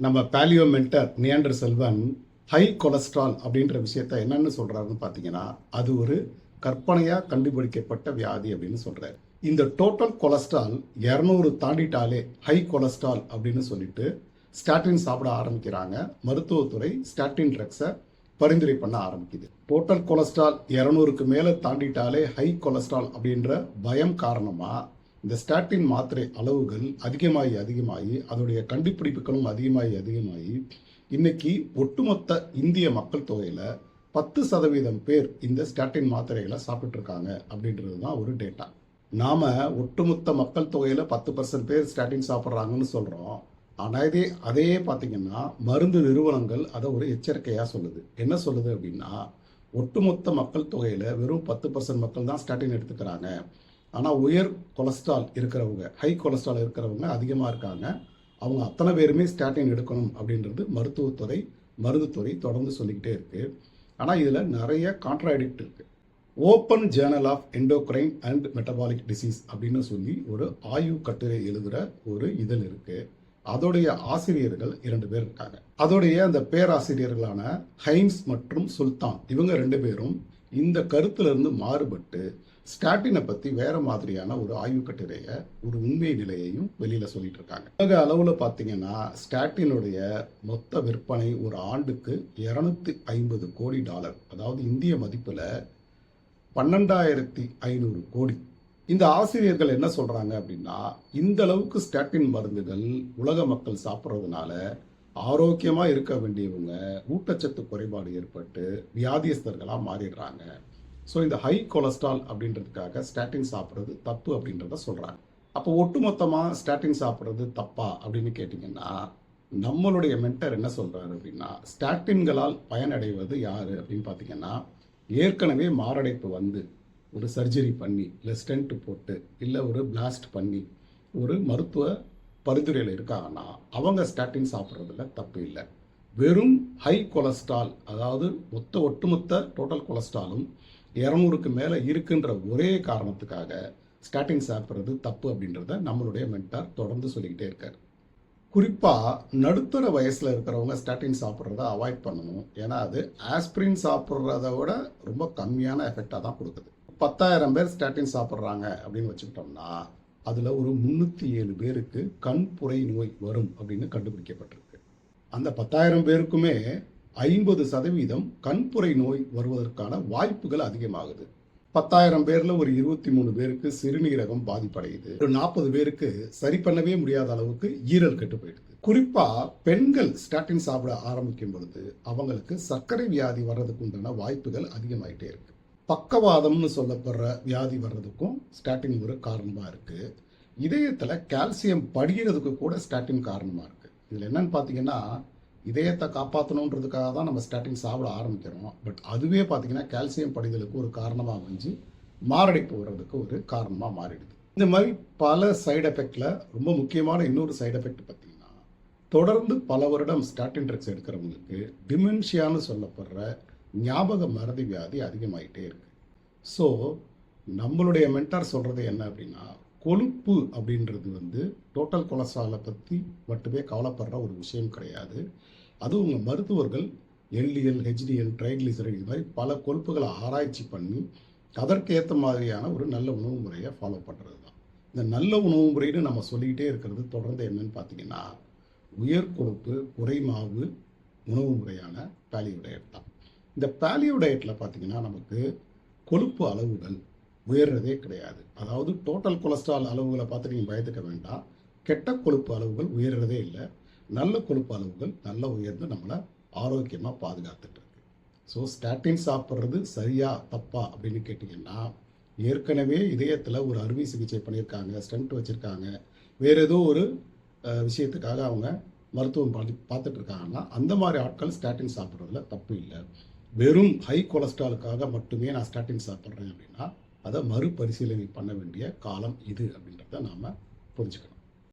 நம்ம paleo mentor நியாண்டர் Selvan high cholesterol அப்படின்ற விஷயத்த என்னன்னு சொல்றாருன்னு பார்த்தீங்கன்னா, அது ஒரு கற்பனையாக கண்டுபிடிக்கப்பட்ட வியாதி அப்படின்னு சொல்றாரு. இந்த டோட்டல் கொலஸ்ட்ரால் 200 தாண்டிட்டாலே ஹை கொலஸ்ட்ரால் அப்படின்னு சொல்லிட்டு ஸ்டாட்டின் சாப்பிட ஆரம்பிக்கிறாங்க. மருத்துவத்துறை ஸ்டாட்டின் ட்ரக்ஸை பரிந்துரை பண்ண ஆரம்பிக்குது. டோட்டல் கொலஸ்ட்ரால் 200க்கு மேலே தாண்டிட்டாலே ஹை கொலஸ்ட்ரால் அப்படின்ற பயம் காரணமாக இந்த ஸ்டாட்டின் மாத்திரை அளவுகள் அதிகமாகி அதோடைய கண்டுபிடிப்புகளும் அதிகமாகி இன்னைக்கு ஒட்டுமொத்த இந்திய மக்கள் தொகையில் 10% பேர் இந்த ஸ்டாட்டின் மாத்திரைகளை சாப்பிட்டு இருக்காங்க அப்படின்றது தான் ஒரு டேட்டா. நாம ஒட்டுமொத்த மக்கள் தொகையில் 10% பேர் ஸ்டாட்டின் சாப்பிட்றாங்கன்னு சொல்கிறோம். ஆனால் அதே பார்த்தீங்கன்னா மருந்து நிறுவனங்கள் அதை ஒரு எச்சரிக்கையாக சொல்லுது. என்ன சொல்லுது அப்படின்னா, ஒட்டுமொத்த மக்கள் தொகையில் வெறும் 10% மக்கள் தான் ஸ்டாட்டின் எடுத்துக்கிறாங்க. ஆனால் உயர் கொலஸ்ட்ரால் இருக்கிறவங்க, ஹை கொலஸ்ட்ரால் இருக்கிறவங்க அதிகமாக இருக்காங்க. அவங்க அத்தனை பேருமே ஸ்டாட்டின் எடுக்கணும் அப்படின்றது மருந்துத்துறை தொடர்ந்து சொல்லிக்கிட்டே இருக்குது. ஆனால் இதில் நிறைய கான்ட்ராடிக்ட் இருக்குது. Open journal of endocrine and metabolic disease அப்படின்னு சொல்லி ஒரு ஆய்வு கட்டுரை எழுதுகிற ஒரு இதழ் இருக்குது. அதோடைய ஆசிரியர்கள் 2 பேர் இருக்காங்க. அதோடைய அந்த பேராசிரியர்களான ஹைன்ஸ் மற்றும் சுல்தான், இவங்க 2 பேரும் இந்த கருத்திலிருந்து மாறுபட்டு ஸ்டாட்டினை பற்றி வேற மாதிரியான ஒரு ஆய்வு கட்டுரையை, ஒரு உண்மை நிலையையும் வெளியில சொல்லிட்டு இருக்காங்க. உலக அளவில் பார்த்தீங்கன்னா ஸ்டாட்டினுடைய மொத்த விற்பனை ஒரு ஆண்டுக்கு $250 கோடி, அதாவது இந்திய மதிப்பில் 12,500 கோடி. இந்த ஆசிரியர்கள் என்ன சொல்றாங்க அப்படின்னா, இந்த அளவுக்கு ஸ்டாட்டின் மருந்துகள் உலக மக்கள் சாப்பிட்றதுனால ஆரோக்கியமா இருக்க வேண்டியவங்க ஊட்டச்சத்து குறைபாடு ஏற்பட்டு வியாதியஸ்தர்களாக மாறிடுறாங்க. ஸோ இந்த ஹை கொலஸ்ட்ரால் அப்படின்றதுக்காக ஸ்டாட்டின் சாப்பிட்றது தப்பு அப்படின்றத சொல்கிறாங்க. அப்போ ஒட்டுமொத்தமாக ஸ்டாட்டின் சாப்பிட்றது தப்பா அப்படின்னு கேட்டிங்கன்னா, நம்மளுடைய மென்டர் என்ன சொல்கிறாரு அப்படின்னா, ஸ்டாட்டின்களால் பயனடைவது யார் அப்படின்னு பார்த்தீங்கன்னா, ஏற்கனவே மாரடைப்பு வந்து ஒரு சர்ஜரி பண்ணி, இல்லை ஸ்டென்ட் போட்டு, இல்லை ஒரு பிளாஸ்ட் பண்ணி ஒரு மருத்துவ பரிந்துரையில் இருக்காங்கன்னா அவங்க ஸ்டாட்டின் சாப்பிட்றதுல தப்பு இல்லை. வெறும் ஹை கொலஸ்ட்ரால், அதாவது ஒட்டுமொத்த டோட்டல் கொலஸ்ட்ராலும் 200க்கு மேலே இருக்குன்ற ஒரே காரணத்துக்காக ஸ்டாட்டின் சாப்பிட்றது தப்பு அப்படின்றத நம்மளுடைய மென்டார் தொடர்ந்து சொல்லிக்கிட்டே இருக்கார். குறிப்பாக நடுத்தர வயசில் இருக்கிறவங்க ஸ்டாட்டின் சாப்பிட்றத அவாய்ட் பண்ணணும். ஏன்னா அது ஆஸ்பிரின் சாப்பிட்றத விட ரொம்ப கம்மியான எஃபெக்டாக தான் கொடுக்குது. 10,000 பேர் ஸ்டாட்டின் சாப்பிட்றாங்க அப்படின்னு வச்சுக்கிட்டோம்னா அதில் ஒரு 307 பேருக்கு கண்புரை நோய் வரும் அப்படின்னு கண்டுபிடிக்கப்பட்டிருக்கு. அந்த 10,000 பேருக்குமே 50% கண்புரை நோய் வருவதற்கான வாய்ப்புகள் அதிகமாகுது. 10,000 பேர்ல ஒரு 23 பேருக்கு சிறுநீரகம் பாதிப்படையுது. ஒரு 40 பேருக்கு சரி பண்ணவே முடியாத அளவுக்கு ஈரல் கெட்டு போயிடுது. குறிப்பா பெண்கள் ஸ்டாட்டின் சாப்பிட ஆரம்பிக்கும் பொழுது அவங்களுக்கு சர்க்கரை வியாதி வர்றதுக்கு உண்டான வாய்ப்புகள் அதிகமாயிட்டே இருக்கு. பக்கவாதம்னு சொல்லப்படுற வியாதி வர்றதுக்கும் ஸ்டாட்டின் ஒரு காரணமா இருக்கு. இதயத்துல கால்சியம் படிகிறதுக்கு கூட ஸ்டாட்டின் காரணமா இருக்கு. இதுல என்னன்னு பாத்தீங்கன்னா, இதயத்தை காப்பாற்றணுன்றதுக்காக தான் நம்ம ஸ்டாட்டின் சாப்பிட ஆரம்பிக்கிறோம். பட் அதுவே பார்த்தீங்கன்னா கால்சியம் படிதலுக்கு ஒரு காரணமாக அமைஞ்சு மாரடைப்பு வர்றதுக்கு ஒரு காரணமாக மாறிடுது. இந்த மாதிரி பல சைடு எஃபெக்டில் ரொம்ப முக்கியமான இன்னொரு சைடு எஃபெக்ட் பார்த்தீங்கன்னா, தொடர்ந்து பல வருடம் ஸ்டாட்டின் ட்ரக்ஸ் எடுக்கிறவங்களுக்கு டிமென்ஷியான்னு சொல்லப்படுற ஞாபக மறதி வியாதி அதிகமாகிட்டே இருக்கு. ஸோ நம்மளுடைய மென்டார் சொல்கிறது என்ன அப்படின்னா, கொழுப்பு அப்படின்றது டோட்டல் கொலஸ்ட்ராலை பற்றி மட்டுமே கவலைப்படுற ஒரு விஷயம் கிடையாது. அதுவும் உங்கள் மருத்துவர்கள் எல்டிஎல், ஹெச்டிஎல், ட்ரைக்ளிசரைட் இது மாதிரி பல கொழுப்புகளை ஆராய்ச்சி பண்ணி அதற்கேற்ற மாதிரியான ஒரு நல்ல உணவு முறையை ஃபாலோ பண்ணுறது தான். இந்த நல்ல உணவு முறைன்னு நம்ம சொல்லிக்கிட்டே இருக்கிறது தொடர்ந்து என்னன்னு பார்த்தீங்கன்னா, உயர் கொழுப்பு குறைமாவு உணவு முறையான பேலியோ டயட் தான். இந்த பேலியோ டயட்டில் பார்த்தீங்கன்னா நமக்கு கொழுப்பு அளவுகள் உயர்றதே கிடையாது. அதாவது டோட்டல் கொலஸ்ட்ரால் அளவுகளை பார்த்து நீங்கள் பயத்துக்க வேண்டாம். கெட்ட கொழுப்பு அளவுகள் உயர்றதே இல்லை. நல்ல கொழுப்பு அளவுகள் நல்லா உயர்ந்து நம்மளை ஆரோக்கியமாக பாதுகாத்துட்டு இருக்கு. ஸோ ஸ்டாட்டின் சாப்பிட்றது சரியா தப்பா அப்படின்னு கேட்டிங்கன்னா, ஏற்கனவே இதயத்தில் ஒரு அறுவை சிகிச்சை பண்ணியிருக்காங்க, ஸ்டென்ட் வச்சுருக்காங்க, வேறு ஏதோ ஒரு விஷயத்துக்காக அவங்க மருத்துவம் பார்த்துட்டு இருக்காங்கன்னா அந்த மாதிரி ஆட்கள் ஸ்டாட்டின் சாப்பிட்றதுல தப்பு இல்லை. வெறும் ஹை கொலஸ்ட்ராலுக்காக மட்டுமே நான் ஸ்டாட்டின் சாப்பிட்றேன் அப்படின்னா அதை மறுபரிசீலனை பண்ண வேண்டிய காலம் இது அப்படின்றத நாம் புரிஞ்சுக்கணும்.